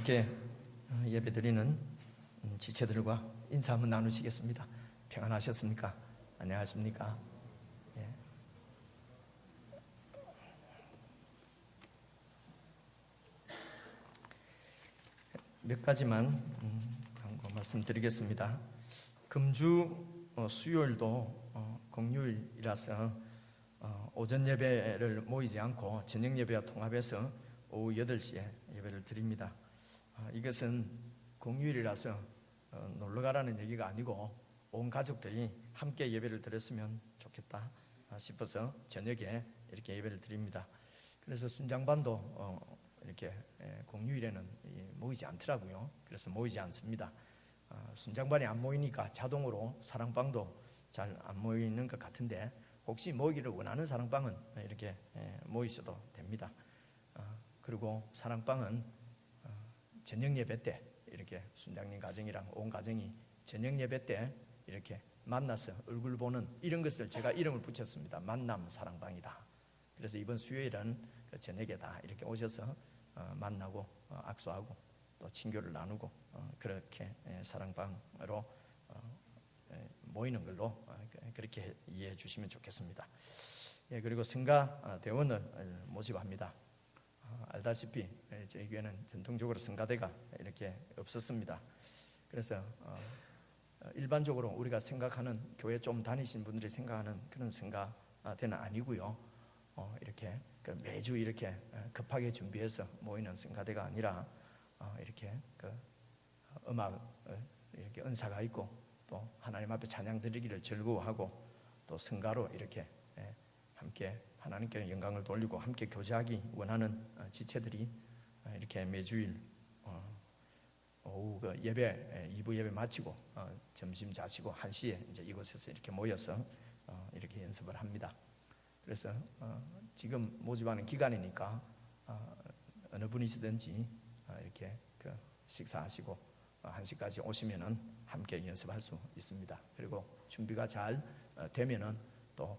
함께 예배드리는 지체들과 인사 한번 나누시겠습니다. 평안하셨습니까? 안녕하십니까? 예. 몇 가지만 한번 말씀드리겠습니다. 금주 수요일도 공휴일이라서 오전 예배를 모이지 않고 저녁 예배와 통합해서 오후 8시에 예배를 드립니다. 이것은 공휴일이라서 놀러 가라는 얘기가 아니고 온 가족들이 함께 예배를 드렸으면 좋겠다 싶어서 저녁에 이렇게 예배를 드립니다. 그래서 순장반도 이렇게 공휴일에는 모이지 않더라고요. 그래서 모이지 않습니다. 순장반이 안 모이니까 자동으로 사랑방도 잘 안 모이는 것 같은데, 혹시 모이기를 원하는 사랑방은 이렇게 모이셔도 됩니다. 그리고 사랑방은 저녁 예배 때 이렇게 순장님 가정이랑 온 가정이 저녁 예배 때 이렇게 만나서 얼굴 보는 이런 것을 제가 이름을 붙였습니다. 만남 사랑방이다. 그래서 이번 수요일은 저녁에 다 이렇게 오셔서 만나고 악수하고 또 친교를 나누고 그렇게 사랑방으로 모이는 걸로 그렇게 이해해 주시면 좋겠습니다. 그리고 성가 대원을 모집합니다. 알다시피 저희 교회는 전통적으로 성가대가 이렇게 없었습니다. 그래서 일반적으로 우리가 생각하는, 교회 좀 다니신 분들이 생각하는 그런 성가대는 아니고요. 이렇게 매주 이렇게 급하게 준비해서 모이는 성가대가 아니라 이렇게 음악 이렇게 은사가 있고 또 하나님 앞에 찬양 드리기를 즐거워하고 또 성가로 이렇게 함께 하나님께 영광을 돌리고 함께 교제하기 원하는 지체들이 이렇게 매주일 오후 예배 2부 예배 마치고 점심 자시고 1시에 이제 이곳에서 이렇게 모여서 이렇게 연습을 합니다. 그래서 지금 모집하는 기간이니까 어느 분이시든지 이렇게 식사하시고 1시까지 오시면은 함께 연습할 수 있습니다. 그리고 준비가 잘 되면은 또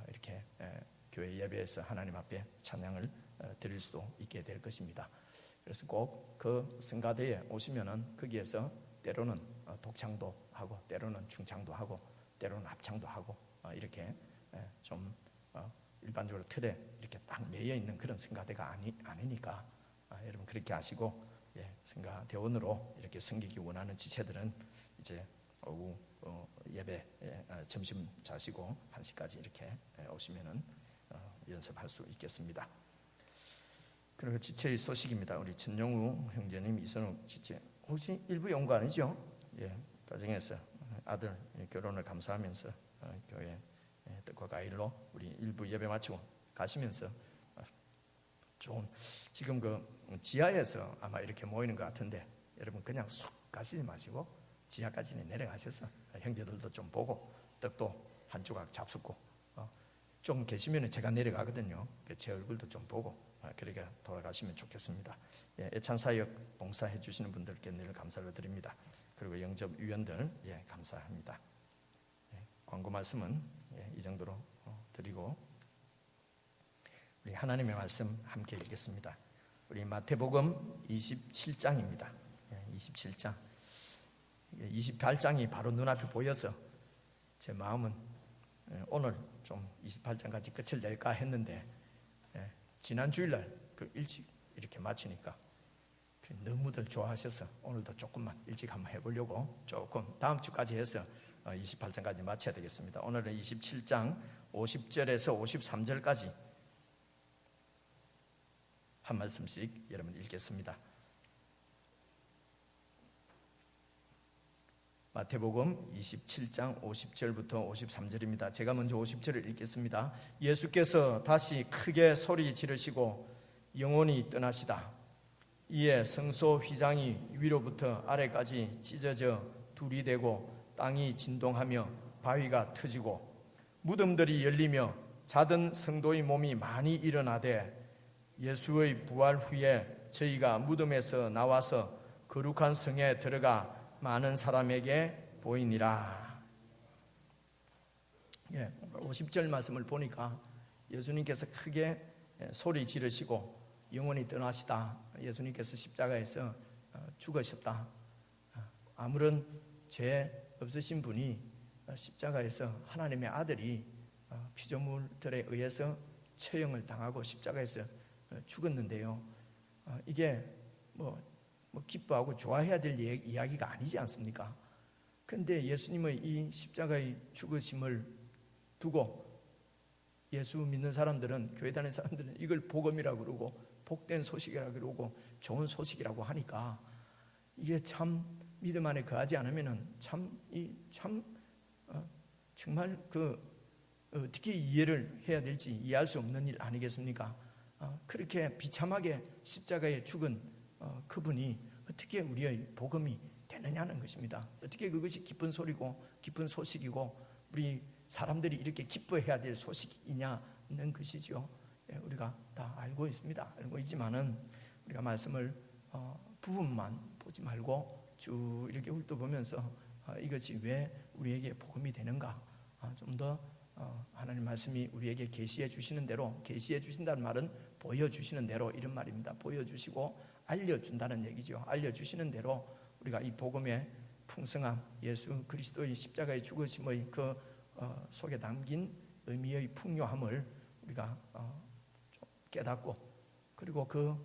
이렇게 교회 예배에서 하나님 앞에 찬양을 드릴 수도 있게 될 것입니다. 그래서 꼭 그 성가대에 오시면은 거기에서 때로는 독창도 하고 때로는 중창도 하고 때로는 합창도 하고 이렇게 좀 일반적으로 틀에 이렇게 딱 매여 있는 그런 성가대가 아니니까 여러분 그렇게 하시고, 성가 대원으로 이렇게 섬기기 원하는 지체들은 이제 오후 예배 점심 자시고 1시까지 이렇게 오시면은 연습할 수 있겠습니다. 그리고 지체의 소식입니다. 우리陳영우 형제님, 이선욱 지체 혹시 일부 온 거 아니죠? 가정에서 아들 결혼을 감사하면서 교회 뜻과 가일로 우리 일부 예배 마치고 가시면서 좀 지금 지하에서 아마 이렇게 모이는 것 같은데, 여러분 그냥 쑥 가시지 마시고 지하까지는 내려가셔서 형제들도 좀 보고 떡도 한 조각 잡숫고 좀 계시면 제가 내려가거든요. 제 얼굴도 좀 보고 그렇게 돌아가시면 좋겠습니다. 애찬사역 봉사해 주시는 분들께 늘 감사를 드립니다. 그리고 영접위원들 감사합니다. 광고 말씀은 이 정도로 드리고 우리 하나님의 말씀 함께 읽겠습니다. 우리 마태복음 27장입니다. 27장 28장이 바로 눈앞에 보여서 제 마음은 오늘 좀 28장까지 끝을 낼까 했는데, 지난 주일날 일찍 이렇게 마치니까 너무들 좋아하셔서 오늘도 조금만 일찍 한번 해보려고 조금 다음 주까지 해서 28장까지 마쳐야 되겠습니다. 오늘은 27장 50절에서 53절까지 한 말씀씩 여러분 읽겠습니다. 마태복음 27장 50절부터 53절입니다. 제가 먼저 50절을 읽겠습니다. 예수께서 다시 크게 소리 지르시고 영원히 떠나시다. 이에 성소 휘장이 위로부터 아래까지 찢어져 둘이 되고 땅이 진동하며 바위가 터지고 무덤들이 열리며 자던 성도의 몸이 많이 일어나되, 예수의 부활 후에 저희가 무덤에서 나와서 거룩한 성에 들어가 많은 사람에게 보이니라. 50절 말씀을 보니까 예수님께서 크게 소리 지르시고 영원히 떠나시다. 예수님께서 십자가에서 죽으셨다. 아무런 죄 없으신 분이 십자가에서 하나님의 아들이 피조물들에 의해서 처형을 당하고 십자가에서 죽었는데요. 이게 뭐 기뻐하고 좋아해야 될 이야기가 아니지 않습니까? 그런데 예수님의 이 십자가의 죽으심을 두고 예수 믿는 사람들은, 교회 다니는 사람들은 이걸 복음이라고 그러고 복된 소식이라고 그러고 좋은 소식이라고 하니까 이게 참 믿음 안에 거하지 않으면은 정말 어떻게 이해를 해야 될지 이해할 수 없는 일 아니겠습니까? 그렇게 비참하게 십자가에 죽은 그분이 어떻게 우리의 복음이 되느냐는 것입니다. 어떻게 그것이 기쁜 소리고 기쁜 소식이고 우리 사람들이 이렇게 기뻐해야 될 소식이냐는 것이죠. 우리가 다 알고 있습니다. 알고 있지만은 우리가 말씀을 부분만 보지 말고 쭉 이렇게 훑어보면서 이것이 왜 우리에게 복음이 되는가, 좀 더 하나님 말씀이 우리에게 계시해 주시는 대로, 계시해 주신다는 말은 보여주시는 대로 이런 말입니다. 보여주시고 알려준다는 얘기죠. 알려주시는 대로 우리가 이 복음의 풍성함, 예수 그리스도의 십자가의 죽으심의 그 속에 담긴 의미의 풍요함을 우리가 좀 깨닫고, 그리고 그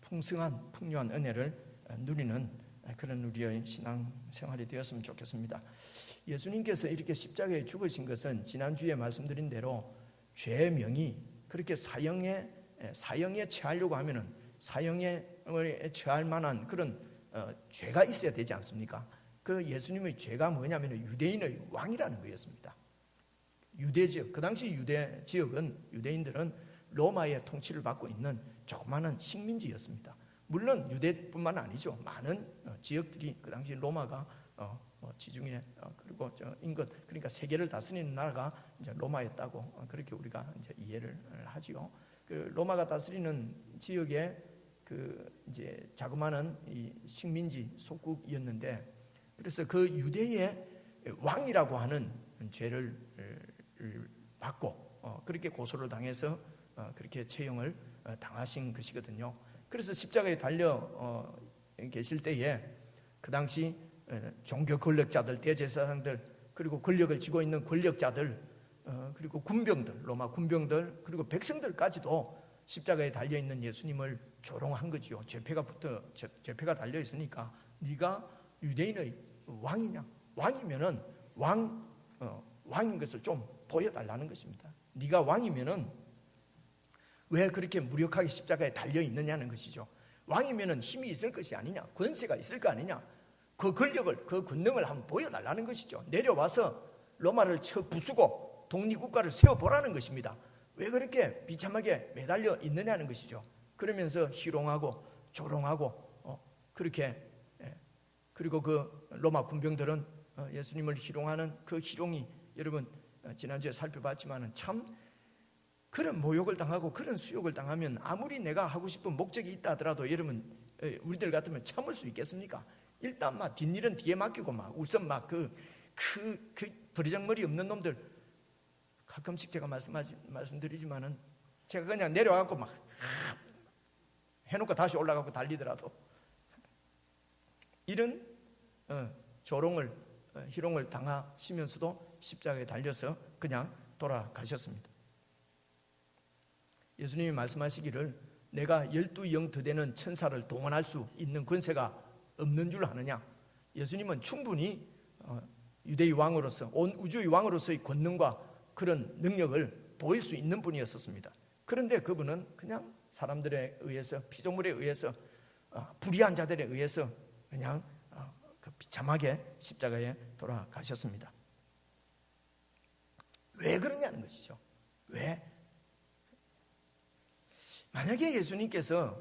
풍성한 풍요한 은혜를 누리는 그런 우리의 신앙 생활이 되었으면 좋겠습니다. 예수님께서 이렇게 십자가에 죽으신 것은 지난주에 말씀드린 대로 죄명이 그렇게 사형에 처하려고 하면은 사형에 처할 만한 그런 죄가 있어야 되지 않습니까? 그 예수님의 죄가 뭐냐면 유대인의 왕이라는 거였습니다. 유대 지역, 그 당시 유대 지역은, 유대인들은 로마의 통치를 받고 있는 조그마한 식민지였습니다. 물론 유대뿐만 아니죠. 많은 지역들이 그 당시 로마가 지중해 그리고 인근, 그러니까 세계를 다스리는 나라가 이제 로마였다고 그렇게 우리가 이제 이해를 하지요. 그 로마가 다스리는 지역에 그 이제 자그마한 이 식민지 속국이었는데, 그래서 그 유대의 왕이라고 하는 죄를 받고 그렇게 고소를 당해서 그렇게 처형을 당하신 것이거든요. 그래서 십자가에 달려 계실 때에 그 당시 종교 권력자들, 대제사장들, 그리고 권력을 쥐고 있는 권력자들, 그리고 군병들, 로마 군병들, 그리고 백성들까지도 십자가에 달려 있는 예수님을 조롱한 거지요. 죄패가 달려 있으니까 네가 유대인의 왕이냐? 왕이면은 왕인 것을 좀 보여달라는 것입니다. 네가 왕이면은 왜 그렇게 무력하게 십자가에 달려 있느냐는 것이죠. 왕이면은 힘이 있을 것이 아니냐, 권세가 있을 거 아니냐, 그 권력을, 그 권능을 한번 보여달라는 것이죠. 내려와서 로마를 쳐 부수고 독립국가를 세워보라는 것입니다. 왜 그렇게 비참하게 매달려 있느냐는 것이죠. 그러면서 희롱하고 조롱하고 그렇게, 그리고 그 로마 군병들은 예수님을 희롱하는 그 희롱이, 여러분 지난주에 살펴봤지만은 참 그런 모욕을 당하고 그런 수욕을 당하면 아무리 내가 하고 싶은 목적이 있다 하더라도 여러분 우리들 같으면 참을 수 있겠습니까? 일단 막 뒷일은 뒤에 맡기고 막 우선 막 그 버리장머리 없는 놈들, 가끔씩 제가 말씀드리지만은 제가 그냥 내려가고 막 해놓고 다시 올라가고 달리더라도 이런 조롱을, 희롱을 당하시면서도 십자가에 달려서 그냥 돌아가셨습니다. 예수님이 말씀하시기를 내가 12영 더 되는 천사를 동원할 수 있는 권세가 없는 줄 아느냐? 예수님은 충분히 유대의 왕으로서, 온 우주의 왕으로서의 권능과 그런 능력을 보일 수 있는 분이었습니다. 그런데 그분은 그냥 사람들에 의해서, 피조물에 의해서, 불의한 자들에 의해서 그냥 비참하게 십자가에 돌아가셨습니다. 왜 그러냐는 것이죠. 왜? 만약에 예수님께서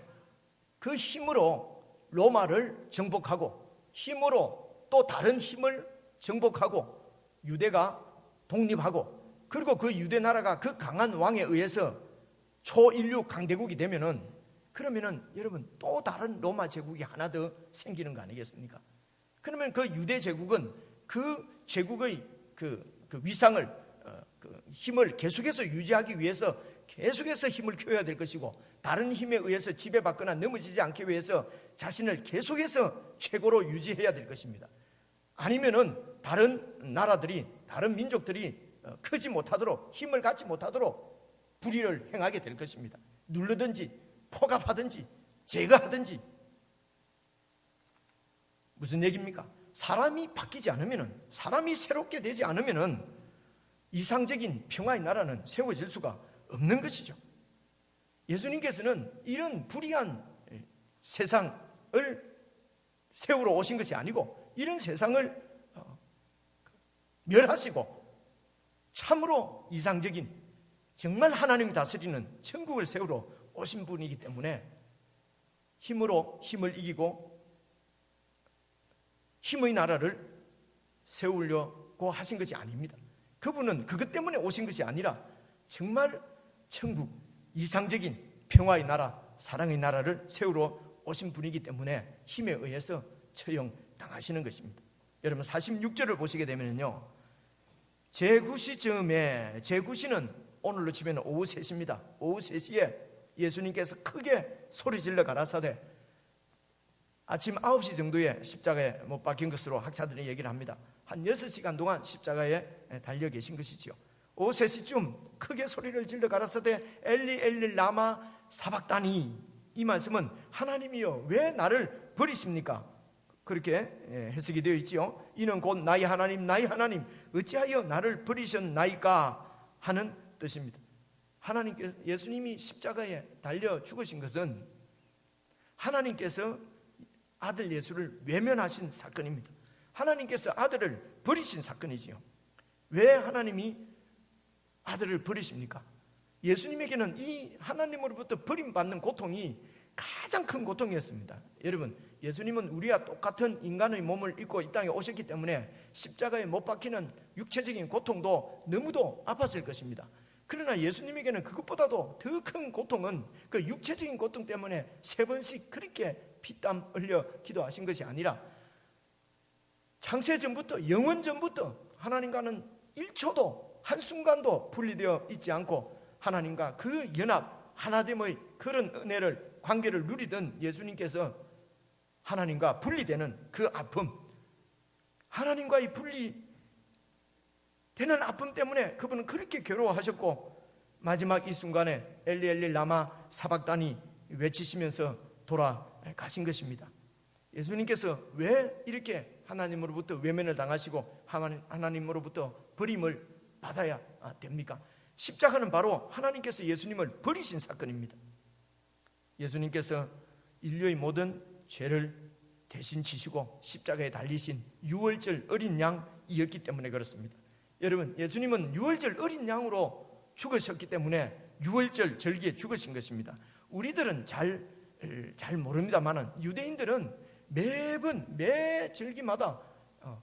그 힘으로 로마를 정복하고 힘으로 또 다른 힘을 정복하고 유대가 독립하고, 그리고 그 유대 나라가 그 강한 왕에 의해서 초인류 강대국이 되면은, 그러면은 여러분 또 다른 로마 제국이 하나 더 생기는 거 아니겠습니까? 그러면 그 유대 제국은 그 제국의 그 위상을, 그 힘을 계속해서 유지하기 위해서 계속해서 힘을 키워야 될 것이고, 다른 힘에 의해서 지배받거나 넘어지지 않기 위해서 자신을 계속해서 최고로 유지해야 될 것입니다. 아니면은 다른 나라들이, 다른 민족들이 크지 못하도록, 힘을 갖지 못하도록 불의를 행하게 될 것입니다. 누르든지 포갑하든지 제거하든지. 무슨 얘기입니까? 사람이 바뀌지 않으면은, 사람이 새롭게 되지 않으면은 이상적인 평화의 나라는 세워질 수가 없는 것이죠. 예수님께서는 이런 불의한 세상을 세우러 오신 것이 아니고, 이런 세상을 멸하시고 참으로 이상적인, 정말 하나님이 다스리는 천국을 세우러 오신 분이기 때문에 힘으로 힘을 이기고 힘의 나라를 세우려고 하신 것이 아닙니다. 그분은 그것 때문에 오신 것이 아니라 정말 천국, 이상적인 평화의 나라, 사랑의 나라를 세우러 오신 분이기 때문에 힘에 의해서 처형당하시는 것입니다. 여러분 46절을 보시게 되면요, 제9시쯤에, 제9시는 오늘로 치면 오후 3시입니다. 오후 3시에 예수님께서 크게 소리질러 가라사대, 아침 9시 정도에 십자가에 못 박힌 것으로 학자들이 얘기를 합니다. 한 6시간 동안 십자가에 달려 계신 것이지요. 오후 3시쯤 크게 소리를 질러 가라사대 엘리 엘리 라마 사박다니, 이 말씀은 하나님이여 왜 나를 버리십니까? 그렇게 해석이 되어 있지요. 이는 곧 나의 하나님 나의 하나님 어찌하여 나를 버리셨나이까 하는 뜻입니다. 하나님께서, 예수님이 십자가에 달려 죽으신 것은 하나님께서 아들 예수를 외면하신 사건입니다. 하나님께서 아들을 버리신 사건이지요. 왜 하나님이 아들을 버리십니까? 예수님에게는 이 하나님으로부터 버림받는 고통이 가장 큰 고통이었습니다. 여러분, 예수님은 우리와 똑같은 인간의 몸을 입고 이 땅에 오셨기 때문에 십자가에 못 박히는 육체적인 고통도 너무도 아팠을 것입니다. 그러나 예수님에게는 그것보다도 더 큰 고통은 그 육체적인 고통 때문에 3번씩 그렇게 피땀 흘려 기도하신 것이 아니라 창세전부터, 영원전부터 하나님과는 1초도 한순간도 분리되어 있지 않고 하나님과 그 연합, 하나됨의 그런 은혜를, 관계를 누리던 예수님께서 하나님과 분리되는 그 아픔, 하나님과의 분리되는 아픔 때문에 그분은 그렇게 괴로워하셨고, 마지막 이 순간에 엘리 엘리 라마 사박다니 외치시면서 돌아가신 것입니다. 예수님께서 왜 이렇게 하나님으로부터 외면을 당하시고 하나님으로부터 버림을 받아야 됩니까? 십자가는 바로 하나님께서 예수님을 버리신 사건입니다. 예수님께서 인류의 모든 죄를 대신 지시고 십자가에 달리신 유월절 어린 양이었기 때문에 그렇습니다. 여러분, 예수님은 유월절 어린 양으로 죽으셨기 때문에 유월절 절기에 죽으신 것입니다. 우리들은 잘 모릅니다만은 유대인들은 매번 매 절기마다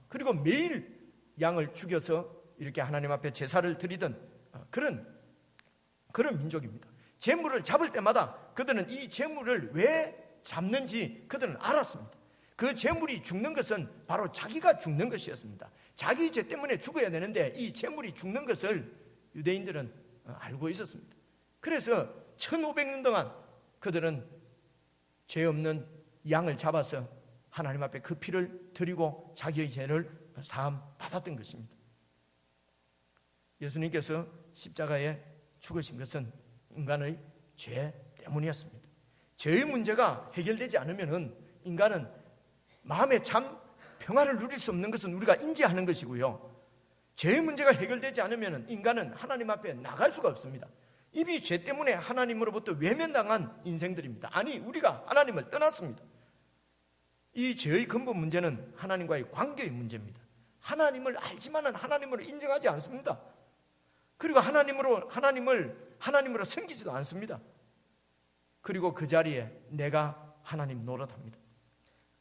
그리고 매일 양을 죽여서 이렇게 하나님 앞에 제사를 드리던 그런 민족입니다. 제물을 잡을 때마다 그들은 이 제물을 왜 잡는지 그들은 알았습니다. 그 제물이 죽는 것은 바로 자기가 죽는 것이었습니다. 자기 죄 때문에 죽어야 되는데 이 제물이 죽는 것을 유대인들은 알고 있었습니다. 그래서 1500년 동안 그들은 죄 없는 양을 잡아서 하나님 앞에 그 피를 드리고 자기의 죄를 사함 받았던 것입니다. 예수님께서 십자가에 죽으신 것은 인간의 죄 때문이었습니다. 죄의 문제가 해결되지 않으면 인간은 마음의 참 평화를 누릴 수 없는 것은 우리가 인지하는 것이고요. 죄의 문제가 해결되지 않으면 인간은 하나님 앞에 나갈 수가 없습니다. 이미 죄 때문에 하나님으로부터 외면당한 인생들입니다. 아니, 우리가 하나님을 떠났습니다. 이 죄의 근본 문제는 하나님과의 관계의 문제입니다. 하나님을 알지만은 하나님으로 인정하지 않습니다. 그리고 하나님으로 섬기지도 않습니다. 그리고 그 자리에 내가 하나님 노릇합니다.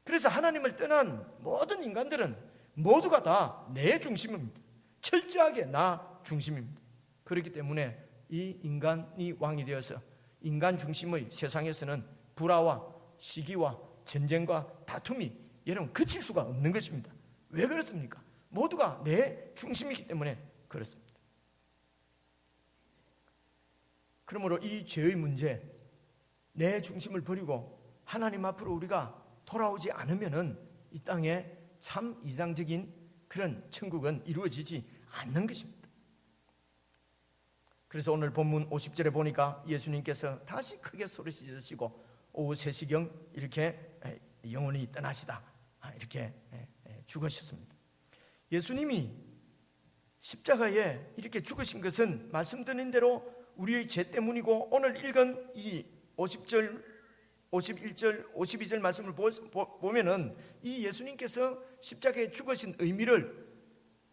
그래서 하나님을 떠난 모든 인간들은 모두가 다 내 중심입니다. 철저하게 나 중심입니다. 그렇기 때문에 이 인간이 왕이 되어서 인간 중심의 세상에서는 불화와 시기와 전쟁과 다툼이 여러분 그칠 수가 없는 것입니다. 왜 그렇습니까? 모두가 내 중심이기 때문에 그렇습니다. 그러므로 이 죄의 문제, 내 중심을 버리고 하나님 앞으로 우리가 돌아오지 않으면은 이 땅에 참 이상적인 그런 천국은 이루어지지 않는 것입니다. 그래서 오늘 본문 50절에 보니까 예수님께서 다시 크게 소리 지르시고 오후 3시경 이렇게 영원히 떠나시다, 이렇게 죽으셨습니다. 예수님이 십자가에 이렇게 죽으신 것은 말씀드린 대로 우리의 죄 때문이고, 오늘 읽은 이 50절, 51절, 52절 말씀을 보면은 이 예수님께서 십자가에 죽으신 의미를,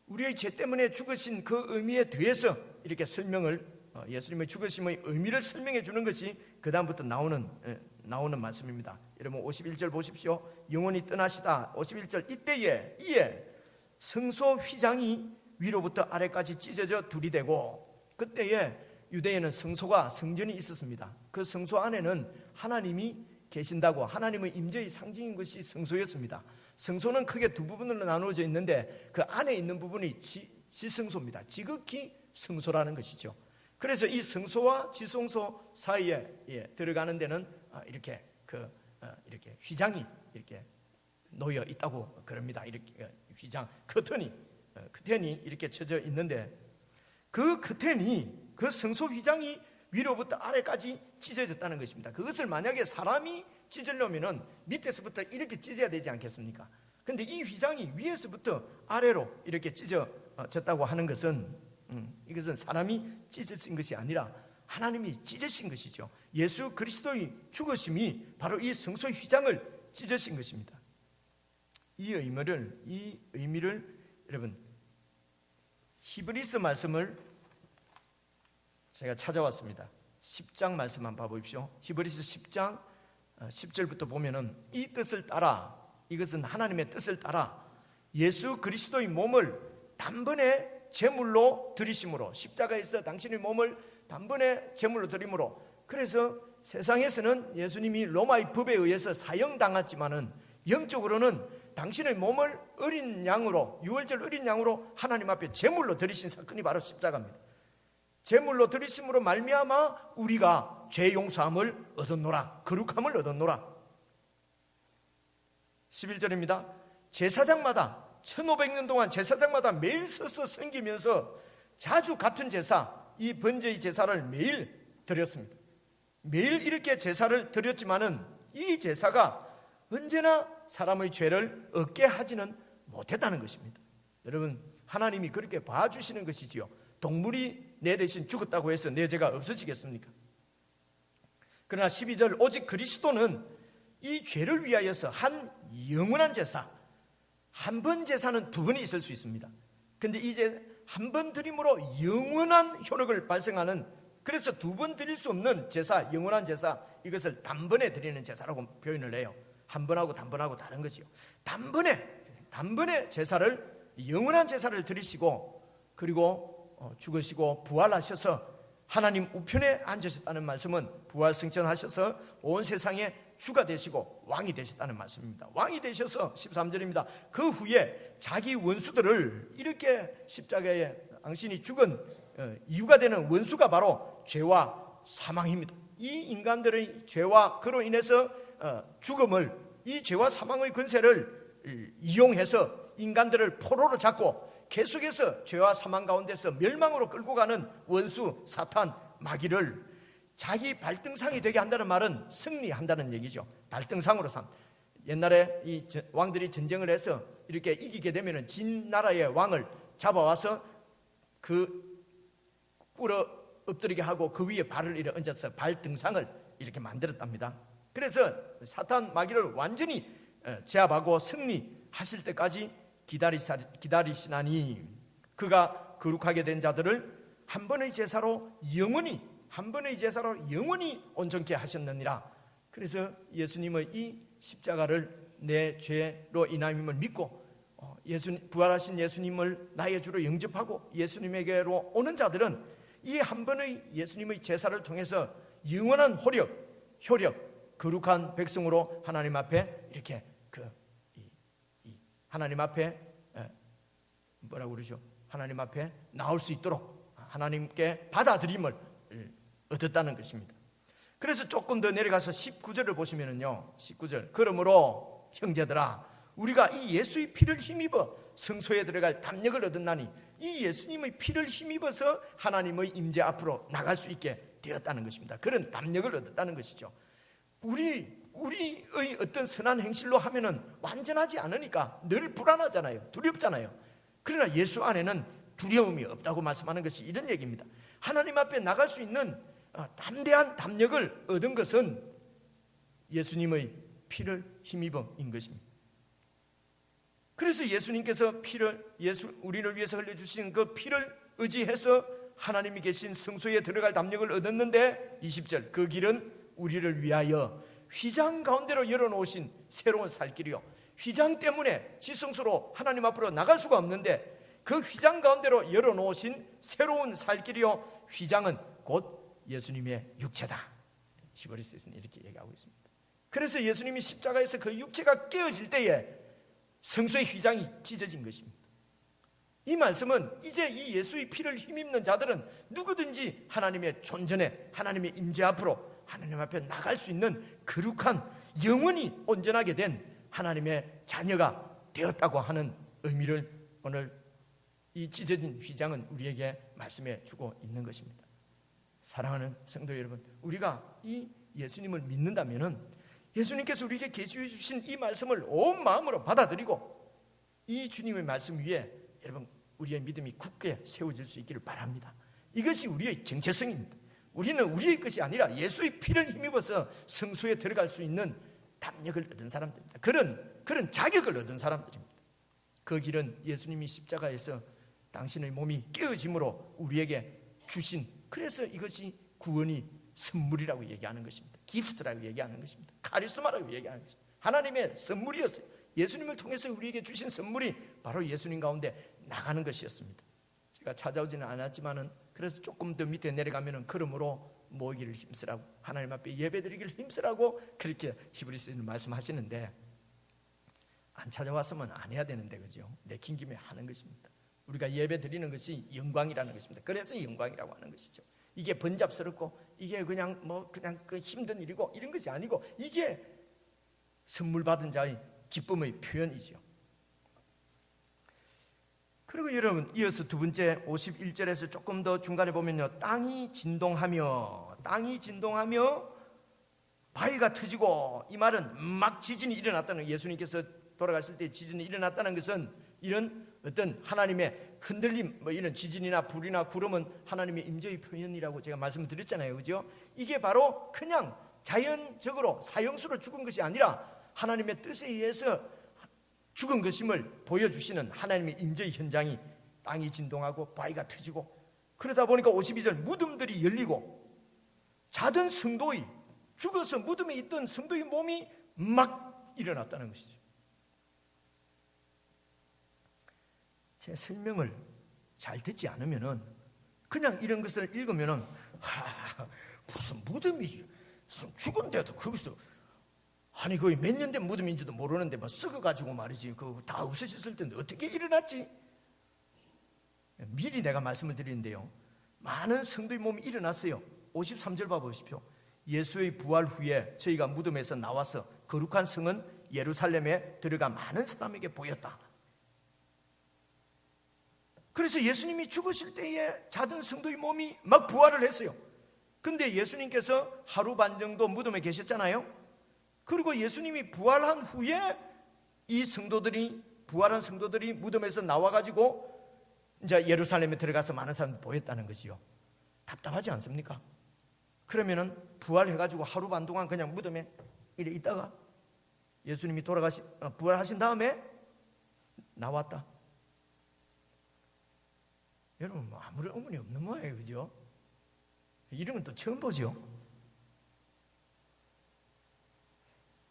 우리의 죄 때문에 죽으신 그 의미에 대해서 이렇게 설명을, 예수님의 죽으심의 의미를 설명해 주는 것이 그 다음부터 나오는 말씀입니다. 여러분 51절 보십시오. 영원히 떠나시다. 51절, 이에 성소 휘장이 위로부터 아래까지 찢어져 둘이 되고, 그때에 유대에는 성소가, 성전이 있었습니다. 그 성소 안에는 하나님이 계신다고, 하나님의 임재의 상징인 것이 성소였습니다. 성소는 크게 두 부분으로 나누어져 있는데 그 안에 있는 부분이 지성소입니다. 지극히 성소라는 것이죠. 그래서 이 성소와 지성소 사이에 들어가는 데는 이렇게 휘장이 이렇게 놓여 있다고 그럽니다. 이렇게 휘장, 커튼이 이렇게 쳐져 있는데, 그 커튼이, 그 성소 휘장이 위로부터 아래까지 찢어졌다는 것입니다. 그것을 만약에 사람이 찢으려면은 밑에서부터 이렇게 찢어야 되지 않겠습니까? 근데 이 휘장이 위에서부터 아래로 이렇게 찢어졌다고 하는 것은, 이것은 사람이 찢으신 것이 아니라 하나님이 찢으신 것이죠. 예수 그리스도의 죽으심이 바로 이 성소 휘장을 찢으신 것입니다. 이 의미를 여러분, 히브리서 말씀을 제가 찾아왔습니다. 10장 말씀 한번 봐보십시오. 히브리서 10장 10절부터 보면은, 이 뜻을 따라, 이것은 하나님의 뜻을 따라 예수 그리스도의 몸을 단번에 제물로 드리심으로, 십자가에서 당신의 몸을 단번에 제물로 드림으로, 그래서 세상에서는 예수님이 로마의 법에 의해서 사형당했지만은 영적으로는 당신의 몸을 어린 양으로, 유월절 어린 양으로 하나님 앞에 제물로 드리신 사건이 바로 십자가입니다. 제물로 드리심으로 말미암아 우리가 죄 용서함을 얻었노라, 거룩함을 얻었노라. 11절입니다. 제사장마다 1500년 동안 제사장마다 매일 서서 섬기면서 자주 같은 제사, 이 번제의 제사를 매일 드렸습니다. 매일 이렇게 제사를 드렸지만은 이 제사가 언제나 사람의 죄를 얻게 하지는 못했다는 것입니다. 여러분, 하나님이 그렇게 봐주시는 것이지요. 동물이 내 대신 죽었다고 해서 내 죄가 없어지겠습니까? 그러나 12절, 오직 그리스도는 이 죄를 위하여서 한 영원한 제사, 한 번 제사는 두 번이 있을 수 있습니다. 근데 이제 한 번 드림으로 영원한 효력을 발생하는, 그래서 두 번 드릴 수 없는 제사, 영원한 제사, 이것을 단번에 드리는 제사라고 표현을 해요. 한 번하고 단번하고 다른 거지요. 단번에 제사를, 영원한 제사를 드리시고, 그리고 죽으시고 부활하셔서 하나님 우편에 앉으셨다는 말씀은 부활 승천하셔서 온 세상에 주가 되시고 왕이 되셨다는 말씀입니다. 왕이 되셔서 13절입니다. 그 후에 자기 원수들을, 이렇게 십자가에 당신이 죽은 이유가 되는 원수가 바로 죄와 사망입니다. 이 인간들의 죄와 그로 인해서 죽음을, 이 죄와 사망의 권세를 이용해서 인간들을 포로로 잡고 계속해서 죄와 사망 가운데서 멸망으로 끌고 가는 원수 사탄 마귀를 자기 발등상이 되게 한다는 말은 승리한다는 얘기죠. 발등상으로 옛날에 이 왕들이 전쟁을 해서 이렇게 이기게 되면 진 나라의 왕을 잡아와서 그 꿇어 엎드리게 하고 그 위에 발을 이렇게 얹어서 발등상을 이렇게 만들었답니다. 그래서 사탄 마귀를 완전히 제압하고 승리하실 때까지 기다리시나니 그가 거룩하게 된 자들을 한 번의 제사로 영원히 온전케 하셨느니라. 그래서 예수님의 이 십자가를 내 죄로 인함임을 믿고 부활하신 예수님을 나의 주로 영접하고 예수님에게로 오는 자들은 이 한 번의 예수님의 제사를 통해서 영원한 효력, 거룩한 백성으로 하나님 앞에 이렇게 하나님 앞에 뭐라고 그러죠? 하나님 앞에 나올 수 있도록 하나님께 받아들임을 얻었다는 것입니다. 그래서 조금 더 내려가서 19절을 보시면은요, 19절, 그러므로 형제들아 우리가 이 예수의 피를 힘입어 성소에 들어갈 담력을 얻었나니, 이 예수님의 피를 힘입어서 하나님의 임재 앞으로 나갈 수 있게 되었다는 것입니다. 그런 담력을 얻었다는 것이죠. 우리의 어떤 선한 행실로 하면은 완전하지 않으니까 늘 불안하잖아요. 두렵잖아요. 그러나 예수 안에는 두려움이 없다고 말씀하는 것이 이런 얘기입니다. 하나님 앞에 나갈 수 있는 담대한 담력을 얻은 것은 예수님의 피를 힘입음인 것입니다. 그래서 예수님께서 우리를 위해서 흘려주신 그 피를 의지해서 하나님이 계신 성소에 들어갈 담력을 얻었는데, 20절, 그 길은 우리를 위하여 휘장 가운데로 열어놓으신 새로운 살 길이요, 휘장 때문에 지성소로 하나님 앞으로 나갈 수가 없는데 그 휘장 가운데로 열어놓으신 새로운 살 길이요, 휘장은 곧 예수님의 육체다. 히브리서에서는 이렇게 얘기하고 있습니다. 그래서 예수님이 십자가에서 그 육체가 깨어질 때에 성소의 휘장이 찢어진 것입니다. 이 말씀은 이제 이 예수의 피를 힘입는 자들은 누구든지 하나님의 존전에, 하나님의 임재 앞으로 하나님 앞에 나갈 수 있는 거룩한, 영원히 온전하게 된 하나님의 자녀가 되었다고 하는 의미를 오늘 이 찢어진 휘장은 우리에게 말씀해 주고 있는 것입니다. 사랑하는 성도 여러분, 우리가 이 예수님을 믿는다면 예수님께서 우리에게 계시해 주신 이 말씀을 온 마음으로 받아들이고 이 주님의 말씀 위에 여러분 우리의 믿음이 굳게 세워질 수 있기를 바랍니다. 이것이 우리의 정체성입니다. 우리는 우리의 것이 아니라 예수의 피를 힘입어서 성소에 들어갈 수 있는 담력을 얻은 사람들입니다. 그런 자격을 얻은 사람들입니다. 그 길은 예수님이 십자가에서 당신의 몸이 깨어짐으로 우리에게 주신, 그래서 이것이 구원이 선물이라고 얘기하는 것입니다. 기프트라고 얘기하는 것입니다. 카리스마라고 얘기하는 것입니다. 하나님의 선물이었어요. 예수님을 통해서 우리에게 주신 선물이 바로 예수님 가운데 나가는 것이었습니다. 제가 찾아오지는 않았지만은 그래서 조금 더 밑에 내려가면은 그러므로 모이기를 힘쓰라고, 하나님 앞에 예배드리기를 힘쓰라고 그렇게 히브리서에는 말씀하시는데, 안 찾아왔으면 안 해야 되는데, 그죠? 내킨 김에 하는 것입니다. 우리가 예배드리는 것이 영광이라는 것입니다. 그래서 영광이라고 하는 것이죠. 이게 번잡스럽고 이게 그냥 그 힘든 일이고 이런 것이 아니고, 이게 선물 받은 자의 기쁨의 표현이죠. 그리고 여러분, 이어서 두 번째 51절에서 조금 더 중간에 보면요, 땅이 진동하며 바위가 터지고, 이 말은 막 지진이 일어났다는, 예수님께서 돌아가실 때 지진이 일어났다는 것은 이런 어떤 하나님의 흔들림, 이런 지진이나 불이나 구름은 하나님의 임재의 표현이라고 제가 말씀을 드렸잖아요, 그죠? 이게 바로 그냥 자연적으로 사형수로 죽은 것이 아니라 하나님의 뜻에 의해서 죽은 것임을 보여주시는 하나님의 임재의 현장이, 땅이 진동하고 바위가 터지고, 그러다 보니까 52절, 무덤들이 열리고 자던 성도의, 죽어서 무덤에 있던 성도의 몸이 막 일어났다는 것이죠. 제 설명을 잘 듣지 않으면은, 그냥 이런 것을 읽으면은 무슨 무덤이 죽은데도 거기서, 아니 거의 몇 년 된 무덤인지도 모르는데 막 썩어가지고 말이지, 그거 다 없어졌을 텐데 어떻게 일어났지? 미리 내가 말씀을 드리는데요, 많은 성도의 몸이 일어났어요. 53절 봐보십시오. 예수의 부활 후에 저희가 무덤에서 나와서 거룩한 성은 예루살렘에 들어가 많은 사람에게 보였다. 그래서 예수님이 죽으실 때에 자던 성도의 몸이 막 부활을 했어요. 근데 예수님께서 하루 반 정도 무덤에 계셨잖아요. 그리고 예수님이 부활한 후에 이 성도들이, 부활한 성도들이 무덤에서 나와가지고 이제 예루살렘에 들어가서 많은 사람들 보였다는 거지요. 답답하지 않습니까? 그러면은 부활해가지고 하루 반 동안 그냥 무덤에 이래 있다가 예수님이 부활하신 다음에 나왔다. 여러분, 아무런 의문이 없는 거예요, 그죠? 이런 건 또 처음 보죠.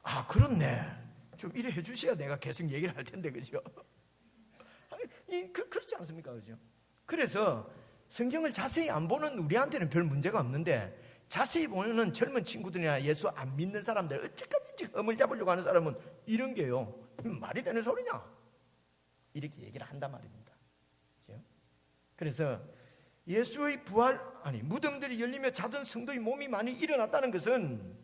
아, 그렇네. 좀 이래 해주셔야 내가 계속 얘기를 할 텐데, 그죠? 그렇지 않습니까, 그죠? 그래서 성경을 자세히 안 보는 우리한테는 별 문제가 없는데, 자세히 보는 젊은 친구들이나 예수 안 믿는 사람들, 어찌까지 흠을 잡으려고 하는 사람은 이런 게요, 말이 되는 소리냐? 이렇게 얘기를 한단 말입니다. 그죠? 그래서 예수의 부활, 무덤들이 열리며 자던 성도의 몸이 많이 일어났다는 것은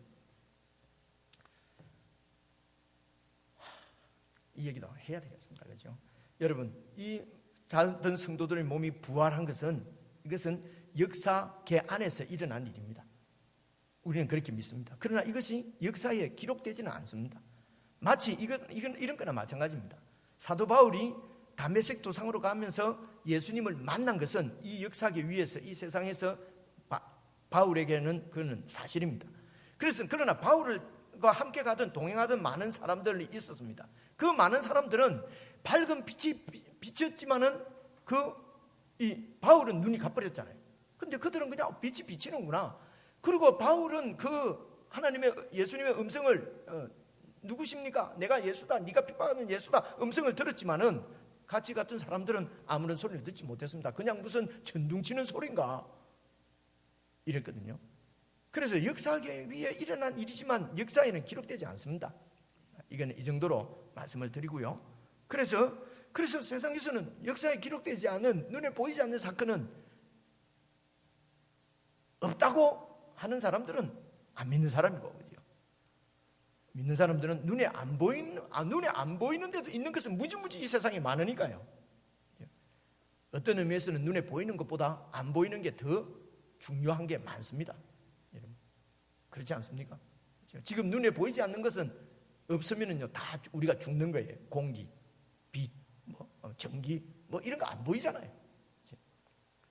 이 얘기도 해야 되겠습니다. 그렇죠? 여러분, 이 자던 성도들의 몸이 부활한 것은 이것은 역사계 안에서 일어난 일입니다. 우리는 그렇게 믿습니다. 그러나 이것이 역사에 기록되지는 않습니다. 마치 이런 거나 마찬가지입니다. 사도 바울이 다메섹 도상으로 가면서 예수님을 만난 것은 이 역사계 위에서, 이 세상에서 바울에게는 그는 사실입니다. 그러나 바울과 함께 가던 동행하던 많은 사람들이 있었습니다. 그 많은 사람들은 밝은 빛이 비쳤지만은 이 바울은 눈이 가버렸잖아요. 근데 그들은 그냥 빛이 비치는구나. 그리고 바울은 그 하나님의, 예수님의 음성을 누구십니까? 내가 예수다, 네가 핍박하는 예수다 음성을 들었지만은 같이 갔던 사람들은 아무런 소리를 듣지 못했습니다. 그냥 무슨 천둥치는 소리인가 이랬거든요. 그래서 역사계 위에 일어난 일이지만 역사에는 기록되지 않습니다. 이거는 이 정도로 말씀을 드리고요. 그래서 세상에서는 역사에 기록되지 않은, 눈에 보이지 않는 사건은 없다고 하는 사람들은 안 믿는 사람이고, 그죠? 믿는 사람들은 눈에 안 보이는데도 있는 것은 무지무지 이 세상에 많으니까요. 어떤 의미에서는 눈에 보이는 것보다 안 보이는 게 더 중요한 게 많습니다. 여러분, 그렇지 않습니까? 지금 눈에 보이지 않는 것은 없으면은요, 다 우리가 죽는 거예요. 공기, 빛, 전기, 이런 거 안 보이잖아요.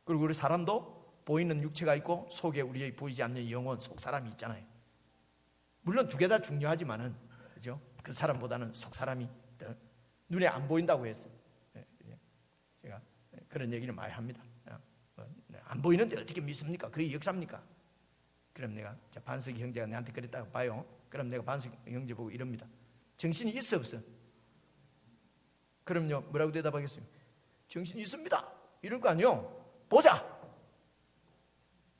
그리고 우리 사람도 보이는 육체가 있고 속에 우리의 보이지 않는 영혼, 속 사람이 있잖아요. 물론 두 개 다 중요하지만은, 그죠? 그 사람보다는 속 사람이 더 눈에 안 보인다고 했어요. 제가 그런 얘기를 많이 합니다. 안 보이는데 어떻게 믿습니까? 그게 역사입니까? 그럼 내가, 반석이 형제가 내한테 그랬다고 봐요. 그럼 내가 반석이 형제 보고 이럽니다. 정신이 있어 없어? 그럼요, 뭐라고 대답하겠어요? 정신이 있습니다. 이럴 거 아니요. 보자.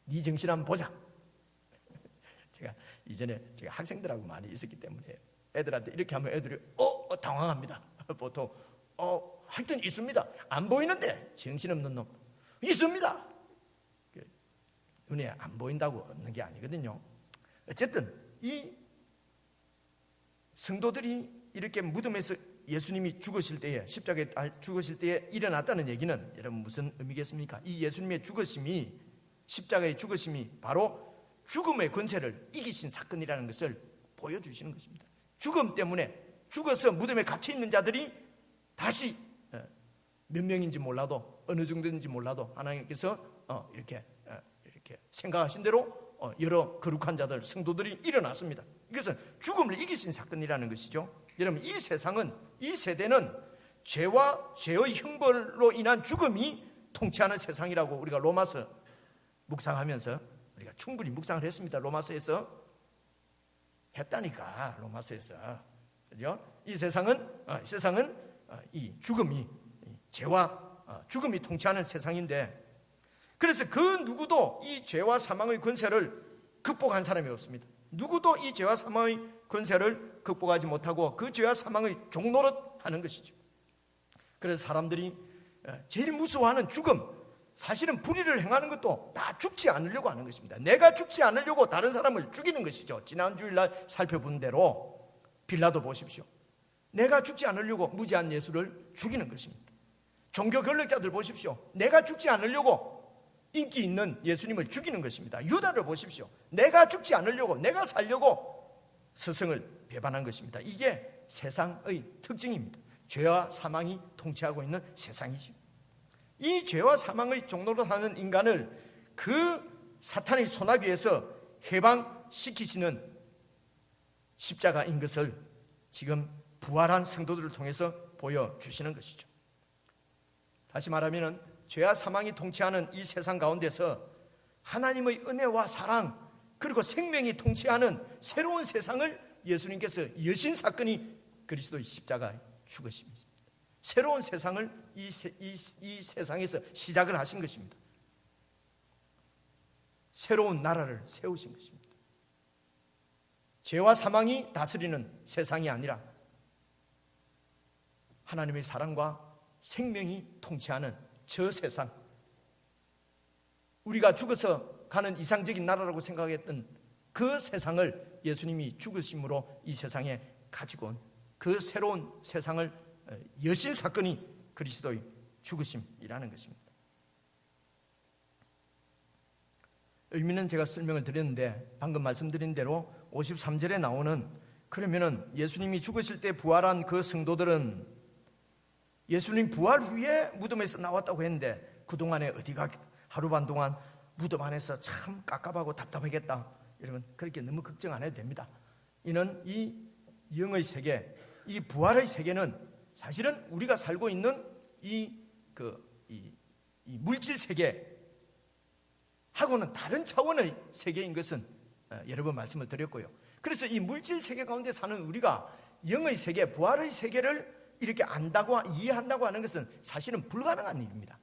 네 정신 한번 보자. 제가 이전에 학생들하고 많이 있었기 때문에 애들한테 이렇게 하면 애들이 당황합니다. 보통 하여튼 있습니다. 안 보이는데 정신없는 놈 있습니다. 눈에 안 보인다고 없는 게 아니거든요. 어쨌든 이 성도들이 이렇게 무덤에서 예수님이 죽으실 때에, 십자가에 죽으실 때에 일어났다는 얘기는 여러분 무슨 의미겠습니까? 이 예수님의 죽으심이, 십자가의 죽으심이 바로 죽음의 권세를 이기신 사건이라는 것을 보여주시는 것입니다. 죽음 때문에 죽어서 무덤에 갇혀 있는 자들이 다시 몇 명인지 몰라도, 어느 정도인지 몰라도 하나님께서 이렇게 생각하신 대로 여러 거룩한 자들, 성도들이 일어났습니다. 이것은 죽음을 이기신 사건이라는 것이죠. 여러분, 이 세상은, 이 세대는 죄와 죄의 형벌로 인한 죽음이 통치하는 세상이라고 우리가 로마서 묵상하면서 우리가 충분히 묵상을 했습니다. 로마서에서 했다니까. 로마서에서, 그죠? 이 세상은 이 죽음이, 죄와 죽음이 통치하는 세상인데, 그래서 그 누구도 이 죄와 사망의 권세를 극복한 사람이 없습니다. 누구도 이 죄와 사망의 권세를 극복하지 못하고 그 죄와 사망의 종노릇하는 것이죠. 그래서 사람들이 제일 무서워하는 죽음, 사실은 불의를 행하는 것도 다 죽지 않으려고 하는 것입니다. 내가 죽지 않으려고 다른 사람을 죽이는 것이죠. 지난 주일날 살펴본 대로 빌라도 보십시오. 내가 죽지 않으려고 무지한 예수를 죽이는 것입니다. 종교 권력자들 보십시오. 내가 죽지 않으려고 인기 있는 예수님을 죽이는 것입니다. 유다를 보십시오. 내가 죽지 않으려고, 내가 살려고 스승을 배반한 것입니다. 이게 세상의 특징입니다. 죄와 사망이 통치하고 있는 세상이죠. 이 죄와 사망의 종로로 사는 인간을 그 사탄의 소나기에서 해방시키시는 십자가인 것을 지금 부활한 성도들을 통해서 보여주시는 것이죠. 다시 말하면 죄와 사망이 통치하는 이 세상 가운데서 하나님의 은혜와 사랑, 그리고 생명이 통치하는 새로운 세상을 예수님께서 여신 사건이 그리스도의 십자가 죽으심입니다. 새로운 세상을 이 세상에서 시작을 하신 것입니다. 새로운 나라를 세우신 것입니다. 죄와 사망이 다스리는 세상이 아니라 하나님의 사랑과 생명이 통치하는 저 세상, 우리가 죽어서 가는 이상적인 나라라고 생각했던 그 세상을 예수님이 죽으심으로 이 세상에 가지고 온 그 새로운 세상을 여신 사건이 그리스도의 죽으심이라는 것입니다. 의미는 제가 설명을 드렸는데 방금 말씀드린 대로 53절에 나오는, 그러면은 예수님이 죽으실 때 부활한 그 성도들은 예수님 부활 후에 무덤에서 나왔다고 했는데 그동안에 어디가 하루 반 동안 무덤 안에서 참 깝깝하고 답답하겠다, 여러분 그렇게 너무 걱정 안 해도 됩니다. 이는 이 영의 세계, 이 부활의 세계는 사실은 우리가 살고 있는 이 물질 세계 하고는 다른 차원의 세계인 것은 여러 번 말씀을 드렸고요. 그래서 이 물질 세계 가운데 사는 우리가 영의 세계, 부활의 세계를 이렇게 안다고 이해한다고 하는 것은 사실은 불가능한 일입니다.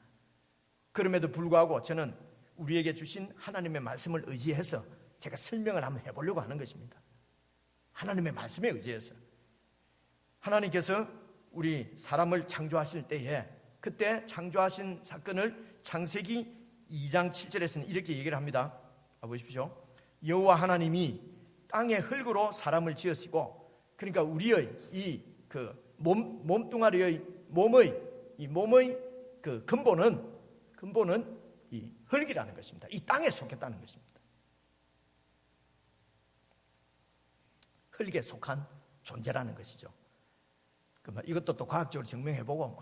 그럼에도 불구하고 저는 우리에게 주신 하나님의 말씀을 의지해서 제가 설명을 한번 해보려고 하는 것입니다. 하나님의 말씀에 의지해서 하나님께서 우리 사람을 창조하실 때에 그때 창조하신 사건을 창세기 2장 7절에서는 이렇게 얘기를 합니다. 보십시오. 여호와 하나님이 땅의 흙으로 사람을 지으시고, 그러니까 우리의 이 몸뚱아리의 몸의 그 근본은 이 흙이라는 것입니다. 이 땅에 속했다는 것입니다. 흙에 속한 존재라는 것이죠. 이것도 또 과학적으로 증명해보고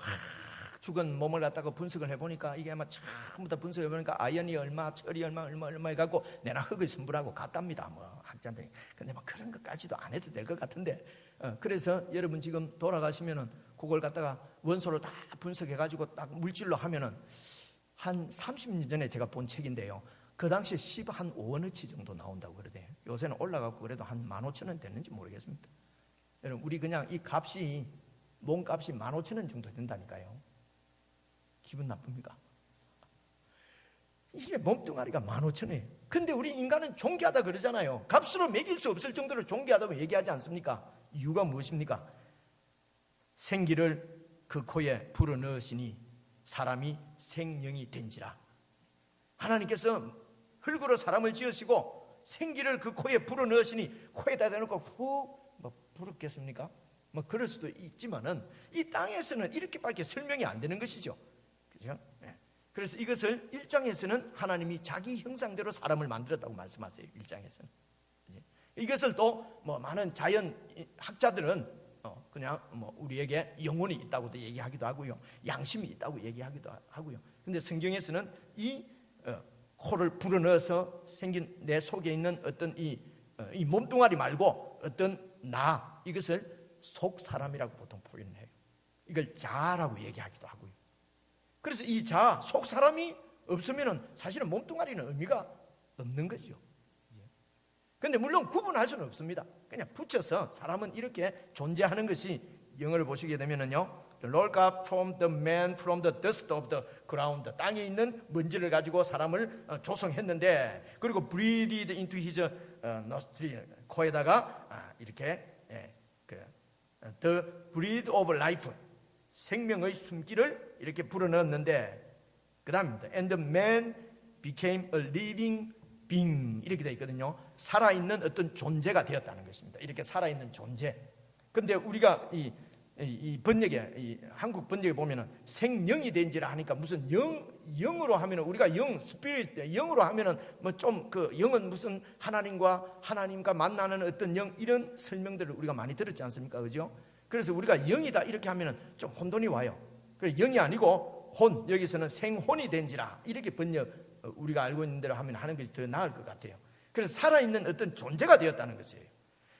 죽은 몸을 갖다가 분석을 해보니까 이게 아마 처음부터 분석해보니까 아연이 얼마, 철이 얼마 해갖고 내나 흙을 선물하고 같답니다. 학자들이. 근데 그런 것까지도 안 해도 될 것 같은데, 그래서 여러분 지금 돌아가시면은 그걸 갖다가 원소를 다 분석해가지고 딱 물질로 하면은 한 30년 전에 제가 본 책인데요. 그 당시에 15,000원어치 정도 나온다고 그러대요. 요새는 올라가고 그래도 한 15,000원 됐는지 모르겠습니다. 여러분 우리 그냥 이 값이 몸값이 15,000원 정도 된다니까요. 기분 나쁩니까? 이게 몸뚱아리가 15,000원이에요. 근데 우리 인간은 존귀하다 그러잖아요. 값으로 매길 수 없을 정도로 존귀하다고 얘기하지 않습니까? 이유가 무엇입니까? 생기를 그 코에 불어넣으시니 사람이 생명이 된지라. 하나님께서 흙으로 사람을 지으시고 생기를 그 코에 불어넣으시니 코에다 대놓고 훅 불었겠습니까? 그럴 수도 있지만은 이 땅에서는 이렇게밖에 설명이 안 되는 것이죠. 그죠? 그래서 이것을 1장에서는 하나님이 자기 형상대로 사람을 만들었다고 말씀하세요. 1장에서는. 이것을 또 많은 자연 학자들은 그냥 우리에게 영혼이 있다고도 얘기하기도 하고요, 양심이 있다고 얘기하기도 하고요. 근데 성경에서는 이 코를 불어넣어서 생긴 내 속에 있는 어떤 이 몸뚱아리 말고 어떤 나, 이것을 속 사람이라고 보통 표현을 해요. 이걸 자라고 얘기하기도 하고요. 그래서 이 자, 속 사람이 없으면은 사실은 몸뚱아리는 의미가 없는 거죠. 그런데 물론 구분할 수는 없습니다. 그냥 붙여서 사람은 이렇게 존재하는 것이, 영어를 보시게 되면은요, The Lord God formed the man from the dust of the ground. 땅에 있는 먼지를 가지고 사람을 조성했는데, 그리고 breathed into his nostril, 코에다가 이렇게 the breath of life, 생명의 숨기를 이렇게 불어넣었는데, 그 다음입니다. And the man became a living being, 이렇게 되어 있거든요. 살아있는 어떤 존재가 되었다는 것입니다. 이렇게 살아있는 존재. 근데 우리가 이 번역에, 이 한국 번역에 보면은 생명이 된지라 하니까 무슨 영으로 하면은, 우리가 스피릿, 영으로 하면은 좀 영은 무슨 하나님과 만나는 어떤 영, 이런 설명들을 우리가 많이 들었지 않습니까? 그죠? 그래서 우리가 영이다 이렇게 하면은 좀 혼돈이 와요. 그래서 영이 아니고 혼, 여기서는 생혼이 된지라, 이렇게 번역, 우리가 알고 있는 대로 하는 것이 더 나을 것 같아요. 그래서 살아있는 어떤 존재가 되었다는 것이에요.